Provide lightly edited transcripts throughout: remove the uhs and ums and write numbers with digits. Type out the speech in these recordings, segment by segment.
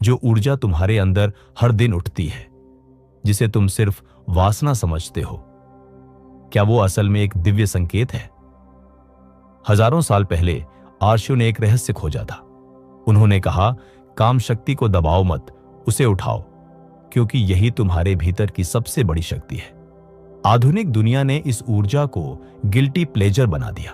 जो ऊर्जा तुम्हारे अंदर हर दिन उठती है, जिसे तुम सिर्फ वासना समझते हो, क्या वो असल में एक दिव्य संकेत है? हजारों साल पहले आर्षियों ने एक रहस्य खोजा था। उन्होंने कहा, काम शक्ति को दबाओ मत, उसे उठाओ, क्योंकि यही तुम्हारे भीतर की सबसे बड़ी शक्ति है। आधुनिक दुनिया ने इस ऊर्जा को गिल्टी प्लेजर बना दिया,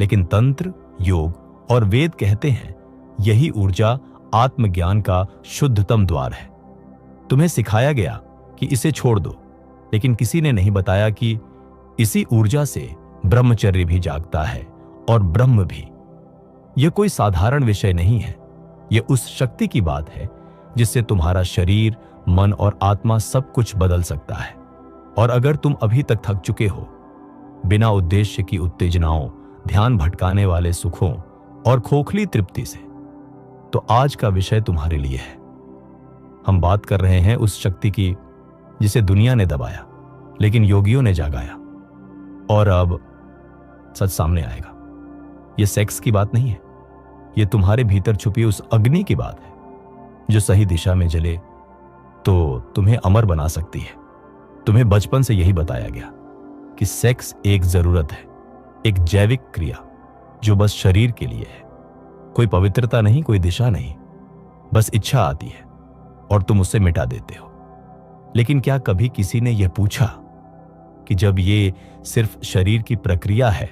लेकिन तंत्र, योग और वेद कहते हैं यही ऊर्जा आत्मज्ञान का शुद्धतम द्वार है। तुम्हें सिखाया गया कि इसे छोड़ दो, लेकिन किसी ने नहीं बताया कि इसी ऊर्जा से ब्रह्मचर्य भी जागता है और ब्रह्म भी। यह कोई साधारण विषय नहीं है, यह उस शक्ति की बात है जिससे तुम्हारा शरीर, मन और आत्मा सब कुछ बदल सकता है। और अगर तुम अभी तक थक चुके हो बिना उद्देश्य की उत्तेजनाओं, ध्यान भटकाने वाले सुखों और खोखली तृप्ति से, तो आज का विषय तुम्हारे लिए है। हम बात कर रहे हैं उस शक्ति की जिसे दुनिया ने दबाया, लेकिन योगियों ने जागाया। और अब सच सामने आएगा। यह सेक्स की बात नहीं है, यह तुम्हारे भीतर छुपी उस अग्नि की बात है जो सही दिशा में जले तो तुम्हें अमर बना सकती है। तुम्हें बचपन से यही बताया गया कि सेक्स एक जरूरत है, एक जैविक क्रिया जो बस शरीर के लिए है। कोई पवित्रता नहीं, कोई दिशा नहीं, बस इच्छा आती है और तुम उसे मिटा देते हो। लेकिन क्या कभी किसी ने यह पूछा कि जब ये सिर्फ शरीर की प्रक्रिया है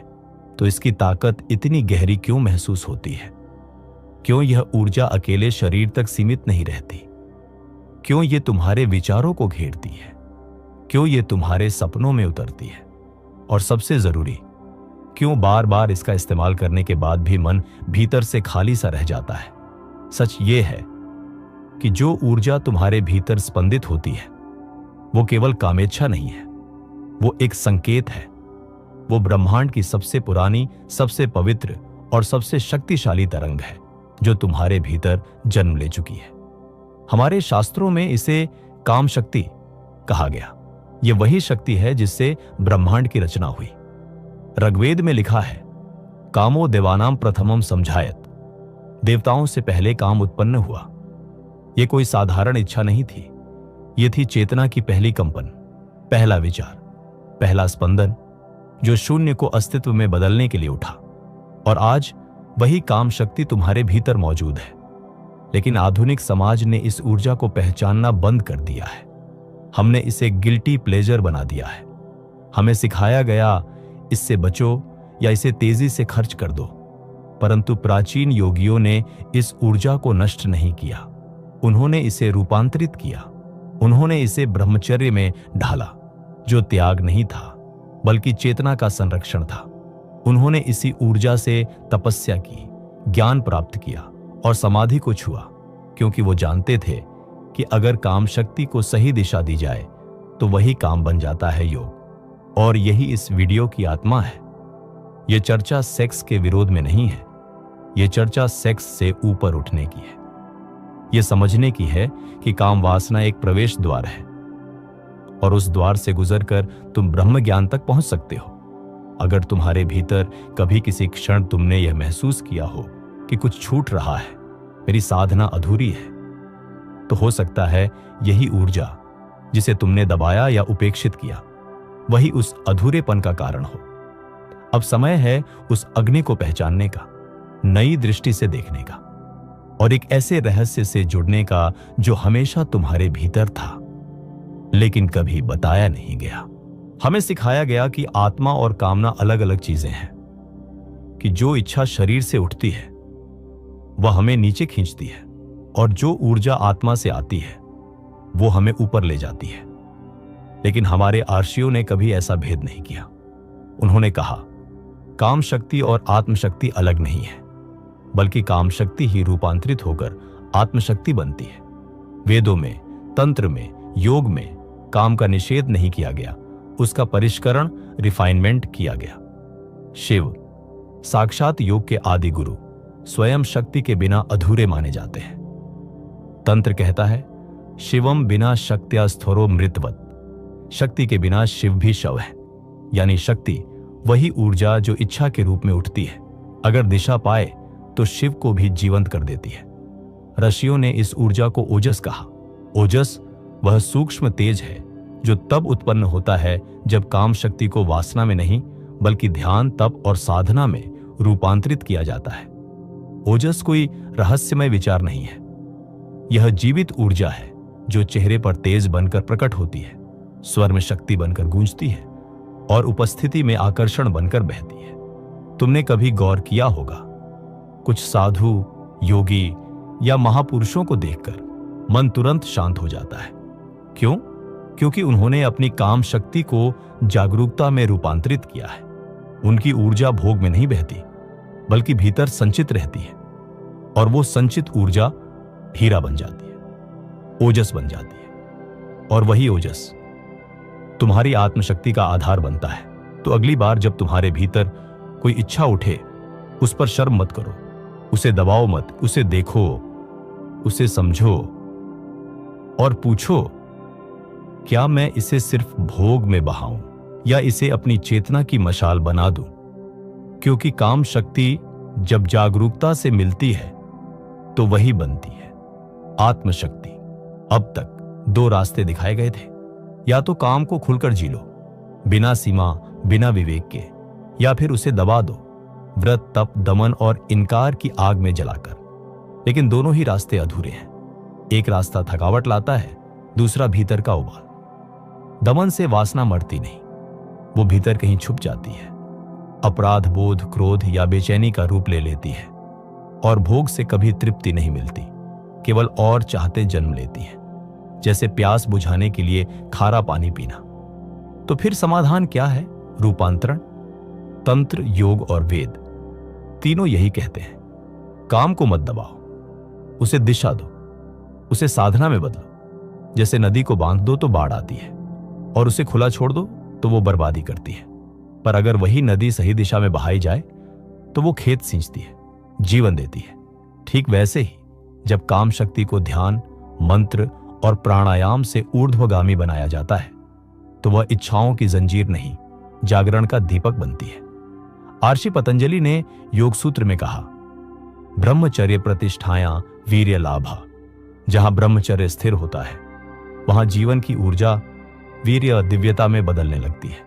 तो इसकी ताकत इतनी गहरी क्यों महसूस होती है? क्यों यह ऊर्जा अकेले शरीर तक सीमित नहीं रहती? क्यों ये तुम्हारे विचारों को घेरती है? क्यों ये तुम्हारे सपनों में उतरती है? और सबसे जरूरी, क्यों बार बार इसका इस्तेमाल करने के बाद भी मन भीतर से खाली सा रह जाता है? सच ये है कि जो ऊर्जा तुम्हारे भीतर स्पंदित होती है वो केवल कामेच्छा नहीं है, वो एक संकेत है। वो ब्रह्मांड की सबसे पुरानी, सबसे पवित्र और सबसे शक्तिशाली तरंग है जो तुम्हारे भीतर जन्म ले चुकी है। हमारे शास्त्रों में इसे काम शक्ति कहा गया। यह वही शक्ति है जिससे ब्रह्मांड की रचना हुई। ऋग्वेद में लिखा है, कामो देवानाम प्रथमम समझायत। देवताओं से पहले काम उत्पन्न हुआ। यह कोई साधारण इच्छा नहीं थी, यह थी चेतना की पहली कंपन, पहला विचार, पहला स्पंदन जो शून्य को अस्तित्व में बदलने के लिए उठा। और आज वही काम शक्ति तुम्हारे भीतर मौजूद है। लेकिन आधुनिक समाज ने इस ऊर्जा को पहचानना बंद कर दिया है। हमने इसे गिल्टी प्लेजर बना दिया है। हमें सिखाया गया, इससे बचो या इसे तेजी से खर्च कर दो। परंतु प्राचीन योगियों ने इस ऊर्जा को नष्ट नहीं किया, उन्होंने इसे रूपांतरित किया। उन्होंने इसे ब्रह्मचर्य में ढाला, जो त्याग नहीं था बल्कि चेतना का संरक्षण था। उन्होंने इसी ऊर्जा से तपस्या की, ज्ञान प्राप्त किया और समाधि को छुआ, क्योंकि वो जानते थे कि अगर काम शक्ति को सही दिशा दी जाए तो वही काम बन जाता है योग। और यही इस वीडियो की आत्मा है। यह चर्चा सेक्स के विरोध में नहीं है, यह चर्चा सेक्स से ऊपर उठने की है। यह समझने की है कि काम वासना एक प्रवेश द्वार है और उस द्वार से गुजरकर तुम ब्रह्म ज्ञान तक पहुंच सकते हो। अगर तुम्हारे भीतर कभी किसी क्षण तुमने यह महसूस किया हो कि कुछ छूट रहा है, मेरी साधना अधूरी है, तो हो सकता है यही ऊर्जा जिसे तुमने दबाया या उपेक्षित किया, वही उस अधूरेपन का कारण हो। अब समय है उस अग्नि को पहचानने का, नई दृष्टि से देखने का और एक ऐसे रहस्य से जुड़ने का जो हमेशा तुम्हारे भीतर था लेकिन कभी बताया नहीं गया। हमें सिखाया गया कि आत्मा और कामना अलग अलग चीजें हैं, कि जो इच्छा शरीर से उठती है वह हमें नीचे खींचती है और जो ऊर्जा आत्मा से आती है वो हमें ऊपर ले जाती है। लेकिन हमारे आर्षियों ने कभी ऐसा भेद नहीं किया। उन्होंने कहा, काम शक्ति और आत्मशक्ति अलग नहीं है, बल्कि काम शक्ति ही रूपांतरित होकर आत्मशक्ति बनती है। वेदों में, तंत्र में, योग में काम का निषेध नहीं किया गया, उसका परिष्करण, रिफाइनमेंट किया गया। शिव साक्षात योग के आदि गुरु स्वयं शक्ति के बिना अधूरे माने जाते हैं। तंत्र कहता है, शिवम बिना शक्त्या स्थोरो मृतवत। शक्ति के बिना शिव भी शव है, यानी शक्ति वही ऊर्जा जो इच्छा के रूप में उठती है, अगर दिशा पाए तो शिव को भी जीवंत कर देती है। ऋषियों ने इस ऊर्जा को ओजस कहा। ओजस वह सूक्ष्म तेज है जो तब उत्पन्न होता है जब काम शक्ति को वासना में नहीं बल्कि ध्यान, तप और साधना में रूपांतरित किया जाता है। ओजस कोई रहस्यमय विचार नहीं है। यह जीवित ऊर्जा है जो चेहरे पर तेज बनकर प्रकट होती है, स्वर में शक्ति बनकर गूंजती है और उपस्थिति में आकर्षण बनकर बहती है। तुमने कभी गौर किया होगा, कुछ साधु, योगी या महापुरुषों को देखकर मन तुरंत शांत हो जाता है। क्यों? क्योंकि उन्होंने अपनी काम शक्ति को जागरूकता में रूपांतरित किया है। उनकी ऊर्जा भोग में नहीं बहती बल्कि भीतर संचित रहती है और वो संचित ऊर्जा हीरा बन जाती है, ओजस बन जाती है। और वही ओजस तुम्हारी आत्मशक्ति का आधार बनता है। तो अगली बार जब तुम्हारे भीतर कोई इच्छा उठे, उस पर शर्म मत करो, उसे दबाओ मत, उसे देखो, उसे समझो और पूछो, क्या मैं इसे सिर्फ भोग में बहाऊं या इसे अपनी चेतना की मशाल बना दूं? क्योंकि काम शक्ति जब जागरूकता से मिलती है तो वही बनती है आत्मशक्ति। अब तक दो रास्ते दिखाए गए थे, या तो काम को खुलकर जी लो, बिना सीमा, बिना विवेक के, या फिर उसे दबा दो, व्रत, तप, दमन और इनकार की आग में जलाकर। लेकिन दोनों ही रास्ते अधूरे हैं। एक रास्ता थकावट लाता है, दूसरा भीतर का उबाल। दमन से वासना मरती नहीं, वो भीतर कहीं छुप जाती है, अपराध बोध, क्रोध या बेचैनी का रूप ले लेती है। और भोग से कभी तृप्ति नहीं मिलती, केवल और चाहते जन्म लेती है, जैसे प्यास बुझाने के लिए खारा पानी पीना। तो फिर समाधान क्या है? रूपांतरण। तंत्र, योग और वेद तीनों यही कहते हैं, काम को मत दबाओ, उसे दिशा दो, उसे साधना में बदलो। जैसे नदी को बांध दो तो बाढ़ आती है और उसे खुला छोड़ दो तो वो बर्बादी करती है। पर अगर वही नदी सही दिशा में बहाई जाए तो वो खेत सींचती है, जीवन देती है। ठीक वैसे ही जब काम शक्ति को ध्यान, मंत्र और प्राणायाम से ऊर्ध्वगामी बनाया जाता है तो वह इच्छाओं की जंजीर नहीं, जागरण का दीपक बनती है। आर्षि पतंजलि ने योग सूत्र में कहा, ब्रह्मचर्य प्रतिष्ठायां वीर्य लाभा। जहां ब्रह्मचर्य स्थिर होता है वहां जीवन की ऊर्जा वीर्य, दिव्यता में बदलने लगती है।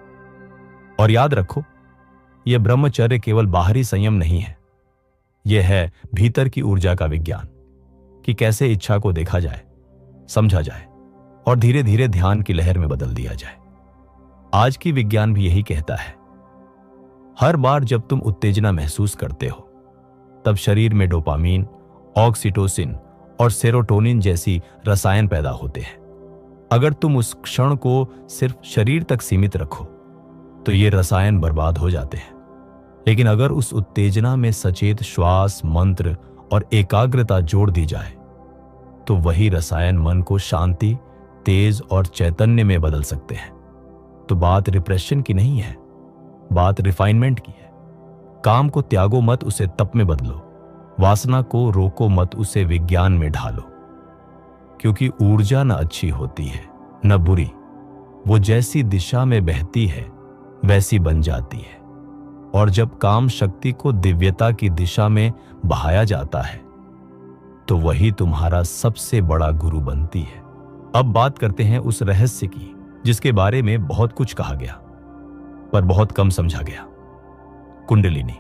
और याद रखो, यह ब्रह्मचर्य केवल बाहरी संयम नहीं है, यह है भीतर की ऊर्जा का विज्ञान कि कैसे इच्छा को देखा जाए, समझा जाए और धीरे धीरे ध्यान की लहर में बदल दिया जाए। आज की विज्ञान भी यही कहता है, हर बार जब तुम उत्तेजना महसूस करते हो तब शरीर में डोपामीन, ऑक्सीटोसिन और सेरोटोनिन जैसी रसायन पैदा होते हैं। अगर तुम उस क्षण को सिर्फ शरीर तक सीमित रखो तो ये रसायन बर्बाद हो जाते हैं। लेकिन अगर उस उत्तेजना में सचेत श्वास, मंत्र और एकाग्रता जोड़ दी जाए तो वही रसायन मन को शांति, तेज और चैतन्य में बदल सकते हैं। तो बात रिप्रेशन की नहीं है, बात रिफाइनमेंट की है। काम को त्यागो मत, उसे तप में बदलो। वासना को रोको मत, उसे विज्ञान में ढालो। क्योंकि ऊर्जा न अच्छी होती है न बुरी, वो जैसी दिशा में बहती है वैसी बन जाती है। और जब काम शक्ति को दिव्यता की दिशा में बहाया जाता है तो वही तुम्हारा सबसे बड़ा गुरु बनती है। अब बात करते हैं उस रहस्य की जिसके बारे में बहुत कुछ कहा गया पर बहुत कम समझा गया, कुंडलिनी।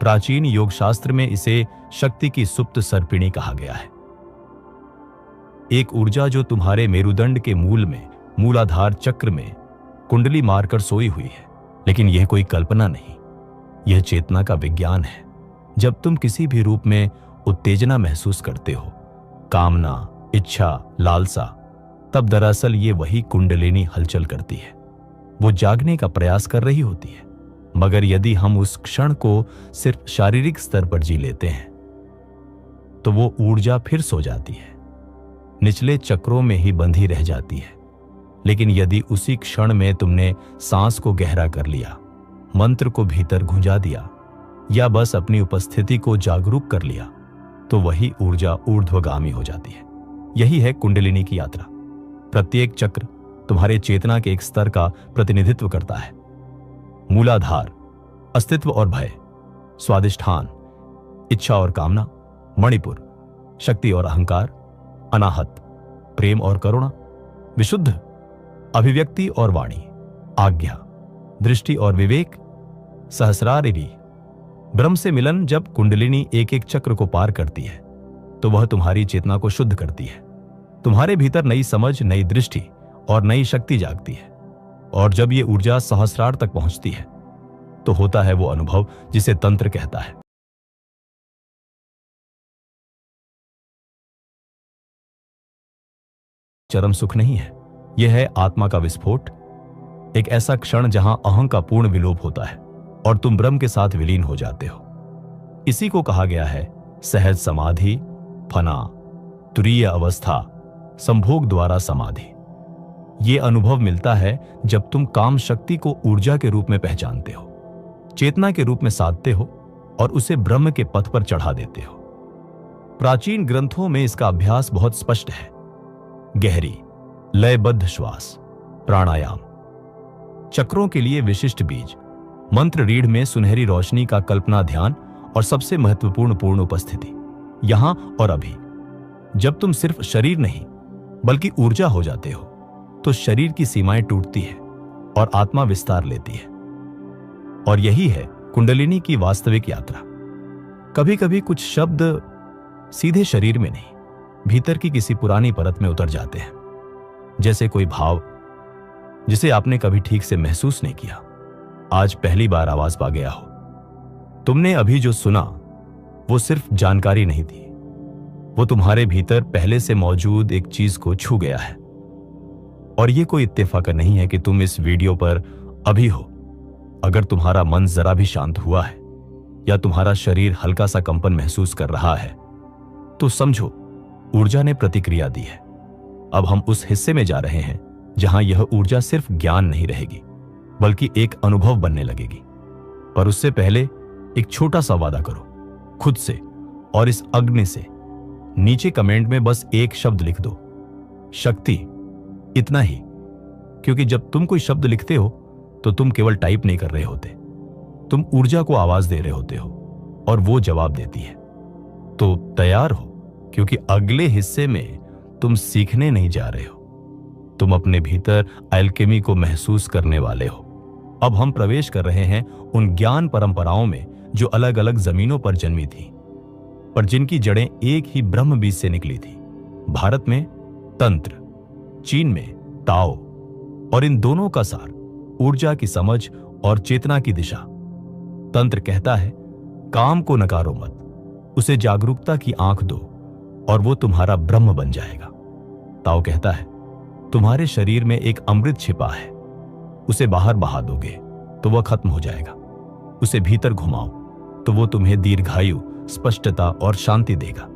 प्राचीन योग शास्त्र में इसे शक्ति की सुप्त सर्पिणी कहा गया है। एक ऊर्जा जो तुम्हारे मेरुदंड के मूल में, मूलाधार चक्र में कुंडली मारकर सोई हुई है। लेकिन यह कोई कल्पना नहीं, यह चेतना का विज्ञान है। जब तुम किसी भी रूप में उत्तेजना महसूस करते हो, कामना, इच्छा, लालसा, तब दरअसल ये वही कुंडलिनी हलचल करती है। वो जागने का प्रयास कर रही होती है। मगर यदि हम उस क्षण को सिर्फ शारीरिक स्तर पर जी लेते हैं तो वो ऊर्जा फिर सो जाती है, निचले चक्रों में ही बंधी रह जाती है। लेकिन यदि उसी क्षण में तुमने सांस को गहरा कर लिया, मंत्र को भीतर गुंजा दिया या बस अपनी उपस्थिति को जागरूक कर लिया तो वही ऊर्जा ऊर्ध्वगामी हो जाती है। यही है कुंडलिनी की यात्रा। प्रत्येक चक्र तुम्हारे चेतना के एक स्तर का प्रतिनिधित्व करता है। मूलाधार, अस्तित्व और भय, स्वादिष्ठान, इच्छा और कामना, मणिपुर, शक्ति और अहंकार, अनाहत, प्रेम और करुणा, विशुद्ध, अभिव्यक्ति और वाणी, आज्ञा, दृष्टि और विवेक, सहस्रारिणी। ब्रह्म से मिलन जब कुंडलिनी एक एक चक्र को पार करती है तो वह तुम्हारी चेतना को शुद्ध करती है। तुम्हारे भीतर नई समझ, नई दृष्टि और नई शक्ति जागती है। और जब ये ऊर्जा सहस्रार तक पहुंचती है तो होता है वो अनुभव जिसे तंत्र कहता है। चरम सुख नहीं है, यह है आत्मा का विस्फोट, एक ऐसा क्षण जहां अहं का पूर्ण विलोप होता है और तुम ब्रह्म के साथ विलीन हो जाते हो। इसी को कहा गया है सहज समाधि, फना, तुरीय अवस्था, संभोग द्वारा समाधि। यह अनुभव मिलता है जब तुम काम शक्ति को ऊर्जा के रूप में पहचानते हो, चेतना के रूप में साधते हो और उसे ब्रह्म के पथ पर चढ़ा देते हो। प्राचीन ग्रंथों में इसका अभ्यास बहुत स्पष्ट है। गहरी लयबद्ध श्वास, प्राणायाम, चक्रों के लिए विशिष्ट बीज, मंत्र रीढ़ में सुनहरी रोशनी का कल्पना ध्यान और सबसे महत्वपूर्ण पूर्ण उपस्थिति यहां और अभी। जब तुम सिर्फ शरीर नहीं बल्कि ऊर्जा हो जाते हो तो शरीर की सीमाएं टूटती है और आत्मा विस्तार लेती है। और यही है कुंडलिनी की वास्तविक यात्रा। कभी कभी कुछ शब्द सीधे शरीर में नहीं, भीतर की किसी पुरानी परत में उतर जाते हैं, जैसे कोई भाव जिसे आपने कभी ठीक से महसूस नहीं किया, आज पहली बार आवाज पा गया हो। तुमने अभी जो सुना वो सिर्फ जानकारी नहीं थी, वो तुम्हारे भीतर पहले से मौजूद एक चीज को छू गया है। और ये कोई इत्तेफाक नहीं है कि तुम इस वीडियो पर अभी हो। अगर तुम्हारा मन जरा भी शांत हुआ है या तुम्हारा शरीर हल्का सा कंपन महसूस कर रहा है तो समझो ऊर्जा ने प्रतिक्रिया दी है। अब हम उस हिस्से में जा रहे हैं जहां यह ऊर्जा सिर्फ ज्ञान नहीं रहेगी बल्कि एक अनुभव बनने लगेगी। पर उससे पहले एक छोटा सा वादा करो खुद से और इस अग्नि से। नीचे कमेंट में बस एक शब्द लिख दो, शक्ति, इतना ही। क्योंकि जब तुम कोई शब्द लिखते हो तो तुम केवल टाइप नहीं कर रहे होते, तुम ऊर्जा को आवाज दे रहे होते हो और वो जवाब देती है। तो तैयार हो, क्योंकि अगले हिस्से में तुम सीखने नहीं जा रहे हो, तुम अपने भीतर अल्केमी को महसूस करने वाले हो। अब हम प्रवेश कर रहे हैं उन ज्ञान परंपराओं में जो अलग अलग जमीनों पर जन्मी थी, पर जिनकी जड़ें एक ही ब्रह्म बीज से निकली थी। भारत में तंत्र, चीन में ताओ, और इन दोनों का सार ऊर्जा की समझ और चेतना की दिशा। तंत्र कहता है काम को नकारो मत, उसे जागरूकता की आंख दो और वो तुम्हारा ब्रह्म बन जाएगा। ताओ कहता है तुम्हारे शरीर में एक अमृत छिपा है, उसे बाहर बहा दोगे तो वह खत्म हो जाएगा। उसे भीतर घुमाओ तो वो तुम्हें दीर्घायु, स्पष्टता और शांति देगा।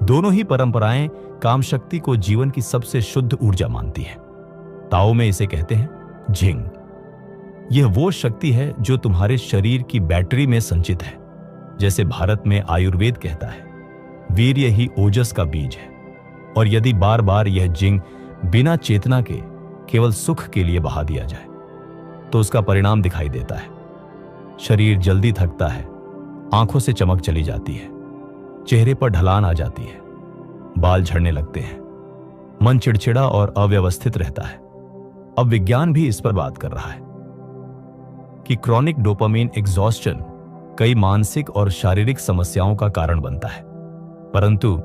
दोनों ही परंपराएं काम शक्ति को जीवन की सबसे शुद्ध ऊर्जा मानती है। ताओ में इसे कहते हैं झिंग। यह वो शक्ति है जो तुम्हारे शरीर की बैटरी में संचित है। जैसे भारत में आयुर्वेद कहता है वीर्य ही ओजस का बीज है। और यदि बार बार यह जिंग बिना चेतना के केवल सुख के लिए बहा दिया जाए तो उसका परिणाम दिखाई देता है। शरीर जल्दी थकता है, आंखों से चमक चली जाती है, चेहरे पर ढलान आ जाती है, बाल झड़ने लगते हैं, मन चिड़चिड़ा और अव्यवस्थित रहता है। अब विज्ञान भी इस पर बात कर रहा है कि क्रॉनिक डोपामिन एग्जॉस्शन कई मानसिक और शारीरिक समस्याओं का कारण बनता है। परंतु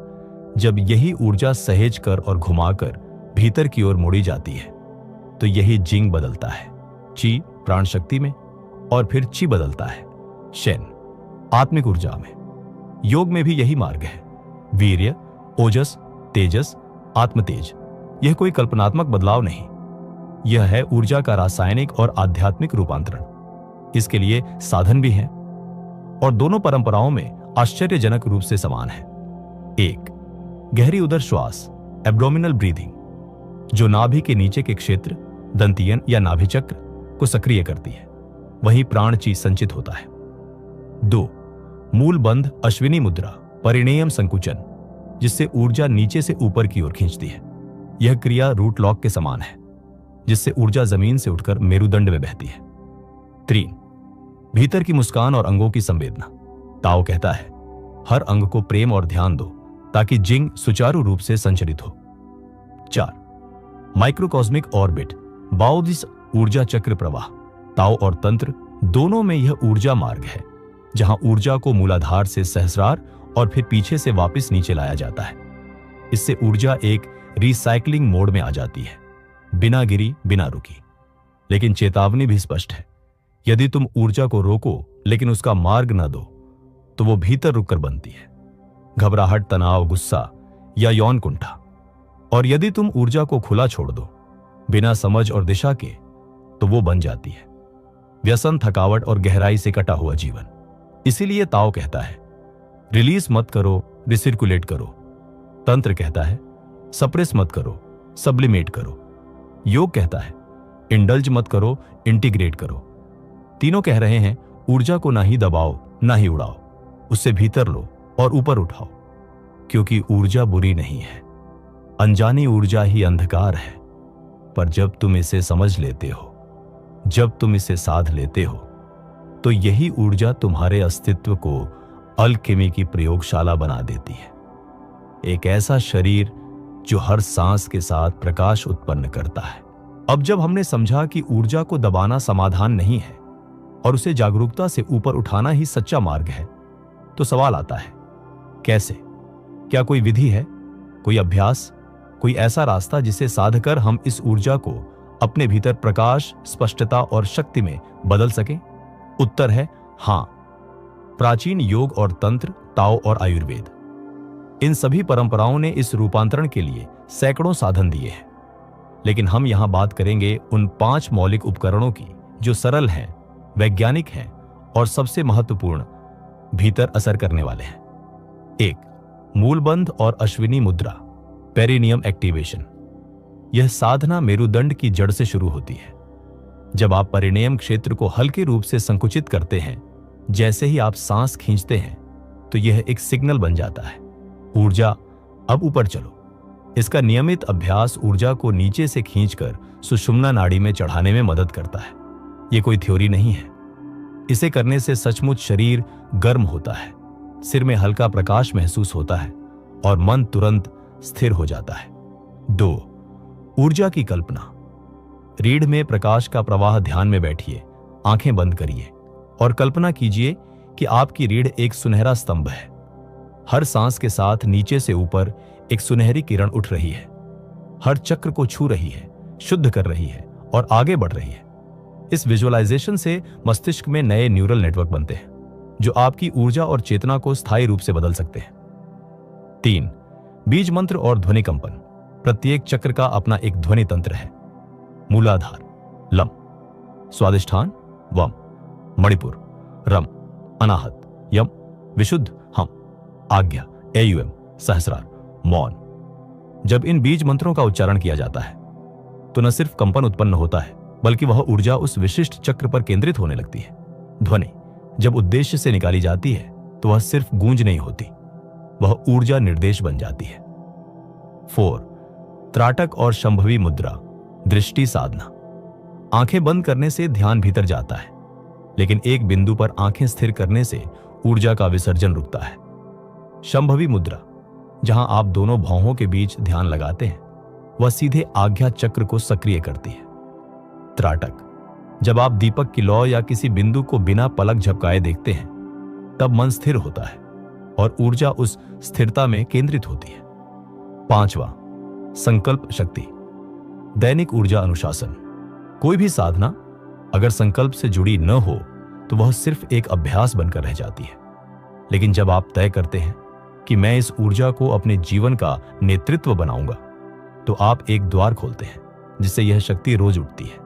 जब यही ऊर्जा सहेज कर और घुमाकर भीतर की ओर मोड़ी जाती है तो यही जिंग बदलता है ची प्राण शक्ति में, और फिर ची बदलता है शेन आत्मिक ऊर्जा में। योग में भी यही मार्ग है, वीर्य, ओजस, तेजस, आत्मतेज। यह कोई कल्पनात्मक बदलाव नहीं, यह है ऊर्जा का रासायनिक और आध्यात्मिक रूपांतरण। इसके लिए साधन भी हैं और दोनों परंपराओं में आश्चर्यजनक रूप से समान है। एक, गहरी उदर श्वास, एब्डोमिनल ब्रीदिंग, जो नाभि के नीचे के क्षेत्र, दंतियन या नाभि चक्र को सक्रिय करती है, वहीं प्राण ची संचित होता है। 2, मूल बंध अश्विनी मुद्रा, परिणेयम संकुचन, जिससे ऊर्जा नीचे से ऊपर की ओर खींचती है। यह क्रिया रूट लॉक के समान है, जिससे ऊर्जा जमीन से उठकर मेरुदंड में बहती है। 3, भीतर की मुस्कान और अंगों की संवेदना। ताओ कहता है हर अंग को प्रेम और ध्यान दो ताकि जिंक सुचारू रूप से संचरित हो। 4. माइक्रोकॉस्मिक ऑर्बिट, बाओदिस ऊर्जा चक्र प्रवाह। ताओ और तंत्र दोनों में यह ऊर्जा मार्ग है जहां ऊर्जा को मूलाधार से सहस्रार और फिर पीछे से वापस नीचे लाया जाता है। इससे ऊर्जा एक रिसाइकलिंग मोड में आ जाती है, बिना गिरी बिना रुकी। लेकिन चेतावनी भी स्पष्ट है, यदि तुम ऊर्जा को रोको लेकिन उसका मार्ग न दो तो वो भीतर रुककर बनती है, घबराहट, तनाव, गुस्सा या यौन कुंठा। और यदि तुम ऊर्जा को खुला छोड़ दो बिना समझ और दिशा के तो वो बन जाती है व्यसन, थकावट और गहराई से कटा हुआ जीवन। इसीलिए ताओ कहता है रिलीज मत करो, रिसर्कुलेट करो। तंत्र कहता है सप्रेस मत करो, सब्लिमेट करो। योग कहता है इंडल्ज मत करो, इंटीग्रेट करो। तीनों कह रहे हैं ऊर्जा को ना ही दबाओ ना ही उड़ाओ, उससे भीतर लो और ऊपर उठाओ, क्योंकि ऊर्जा बुरी नहीं है, अनजानी ऊर्जा ही अंधकार है। पर जब तुम इसे समझ लेते हो, जब तुम इसे साध लेते हो, तो यही ऊर्जा तुम्हारे अस्तित्व को अल्केमी की प्रयोगशाला बना देती है। एक ऐसा शरीर जो हर सांस के साथ प्रकाश उत्पन्न करता है। अब जब हमने समझा कि ऊर्जा को दबाना समाधान नहीं है और उसे जागरूकता से ऊपर उठाना ही सच्चा मार्ग है, तो सवाल आता है कैसे? क्या कोई विधि है, कोई अभ्यास, कोई ऐसा रास्ता जिसे साधकर हम इस ऊर्जा को अपने भीतर प्रकाश, स्पष्टता और शक्ति में बदल सकें? उत्तर है हां। प्राचीन योग और तंत्र, ताओ और आयुर्वेद, इन सभी परंपराओं ने इस रूपांतरण के लिए सैकड़ों साधन दिए हैं। लेकिन हम यहां बात करेंगे उन 5 मौलिक उपकरणों की जो सरल हैं, वैज्ञानिक हैं और सबसे महत्वपूर्ण भीतर असर करने वाले हैं। 1. मूलबंध और अश्विनी मुद्रा, पेरिनियम एक्टिवेशन। यह साधना मेरुदंड की जड़ से शुरू होती है। जब आप परिणयम क्षेत्र को हल्के रूप से संकुचित करते हैं, जैसे ही आप सांस खींचते हैं, तो यह एक सिग्नल बन जाता है, ऊर्जा अब ऊपर चलो। इसका नियमित अभ्यास ऊर्जा को नीचे से खींचकर सुषुम्ना नाड़ी में चढ़ाने में मदद करता है। यह कोई थ्योरी नहीं है। इसे करने से सचमुच शरीर गर्म होता है, सिर में हल्का प्रकाश महसूस होता है और मन तुरंत स्थिर हो जाता है। 2. ऊर्जा की कल्पना। रीढ़ में प्रकाश का प्रवाह ध्यान में बैठिए, आंखें बंद करिए और कल्पना कीजिए कि आपकी रीढ़ एक सुनहरा स्तंभ है। हर सांस के साथ नीचे से ऊपर एक सुनहरी किरण उठ रही है, हर चक्र को छू रही है, शुद्ध कर रही है और आगे बढ़ रही है। इस विजुअलाइजेशन से मस्तिष्क में नए न्यूरल नेटवर्क बनते हैं जो आपकी ऊर्जा और चेतना को स्थायी रूप से बदल सकते हैं। 3. बीज मंत्र और ध्वनि कंपन। प्रत्येक चक्र का अपना एक ध्वनि तंत्र है। मूलाधार लम, स्वादिष्ठान वम, मणिपुर रम, अनाहत यम, विशुद्ध हम, आज्ञा एयुएम, सहस्रार मौन। जब इन बीज मंत्रों का उच्चारण किया जाता है तो न सिर्फ कंपन उत्पन्न होता है, बल्कि वह ऊर्जा उस विशिष्ट चक्र पर केंद्रित होने लगती है। ध्वनि जब उद्देश्य से निकाली जाती है तो वह सिर्फ गूंज नहीं होती, वह ऊर्जा निर्देश बन जाती है। 4. त्राटक और शंभवी मुद्रा, दृष्टि साधना। आंखें बंद करने से ध्यान भीतर जाता है, लेकिन एक बिंदु पर आंखें स्थिर करने से ऊर्जा का विसर्जन रुकता है। शंभवी मुद्रा, जहां आप दोनों भौहों के बीच ध्यान लगाते हैं, वह सीधे आज्ञा चक्र को सक्रिय करती है। त्राटक, जब आप दीपक की लौ या किसी बिंदु को बिना पलक झपकाए देखते हैं, तब मन स्थिर होता है और ऊर्जा उस स्थिरता में केंद्रित होती है। 5. संकल्प शक्ति, दैनिक ऊर्जा अनुशासन। कोई भी साधना अगर संकल्प से जुड़ी न हो तो वह सिर्फ एक अभ्यास बनकर रह जाती है। लेकिन जब आप तय करते हैं कि मैं इस ऊर्जा को अपने जीवन का नेतृत्व बनाऊंगा, तो आप एक द्वार खोलते हैं जिससे यह शक्ति रोज उठती है।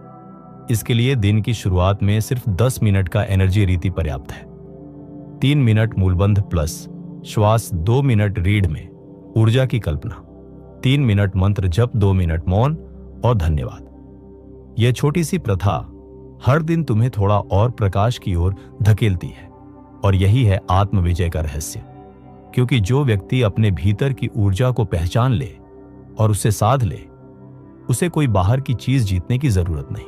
इसके लिए दिन की शुरुआत में सिर्फ 10 मिनट का एनर्जी रीति पर्याप्त है। 3 मिनट मूलबंध प्लस श्वास, 2 मिनट रीढ़ में ऊर्जा की कल्पना, 3 मिनट मंत्र जप, 2 मिनट मौन और धन्यवाद। यह छोटी सी प्रथा हर दिन तुम्हें थोड़ा और प्रकाश की ओर धकेलती है, और यही है आत्मविजय का रहस्य। क्योंकि जो व्यक्ति अपने भीतर की ऊर्जा को पहचान ले और उसे साध ले, उसे कोई बाहर की चीज जीतने की जरूरत नहीं।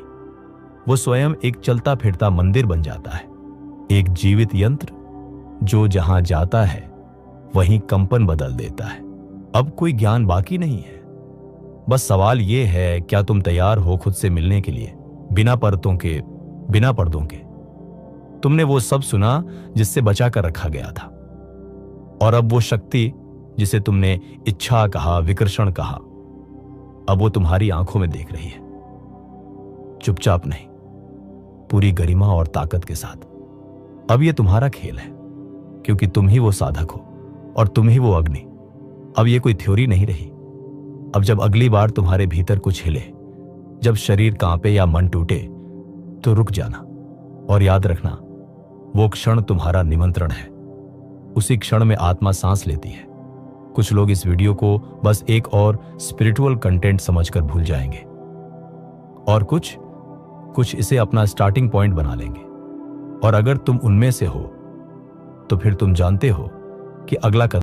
वो स्वयं एक चलता फिरता मंदिर बन जाता है, एक जीवित यंत्र जो जहां जाता है वहीं कंपन बदल देता है। अब कोई ज्ञान बाकी नहीं है। बस सवाल यह है, क्या तुम तैयार हो खुद से मिलने के लिए, बिना परतों के, बिना पर्दों के। तुमने वो सब सुना जिससे बचा कर रखा गया था, और अब वो शक्ति जिसे तुमने इच्छा कहा, विकर्षण कहा, अब वो तुम्हारी आंखों में देख रही है। चुपचाप नहीं, पूरी गरिमा और ताकत के साथ। अब ये तुम्हारा खेल है, क्योंकि तुम ही वो साधक हो और तुम ही वो अग्नि। अब ये कोई थ्योरी नहीं रही। अब जब अगली बार तुम्हारे भीतर कुछ हिले, जब शरीर कांपे या मन टूटे, तो रुक जाना और याद रखना, वो क्षण तुम्हारा निमंत्रण है। उसी क्षण में आत्मा सांस लेती है। कुछ लोग इस वीडियो को बस एक और स्पिरिचुअल कंटेंट समझकर भूल जाएंगे, और कुछ इसे अपना स्टार्टिंग पॉइंट बना लेंगे। और अगर तुम उनमें से हो, तो फिर तुम जानते हो कि अगला कदम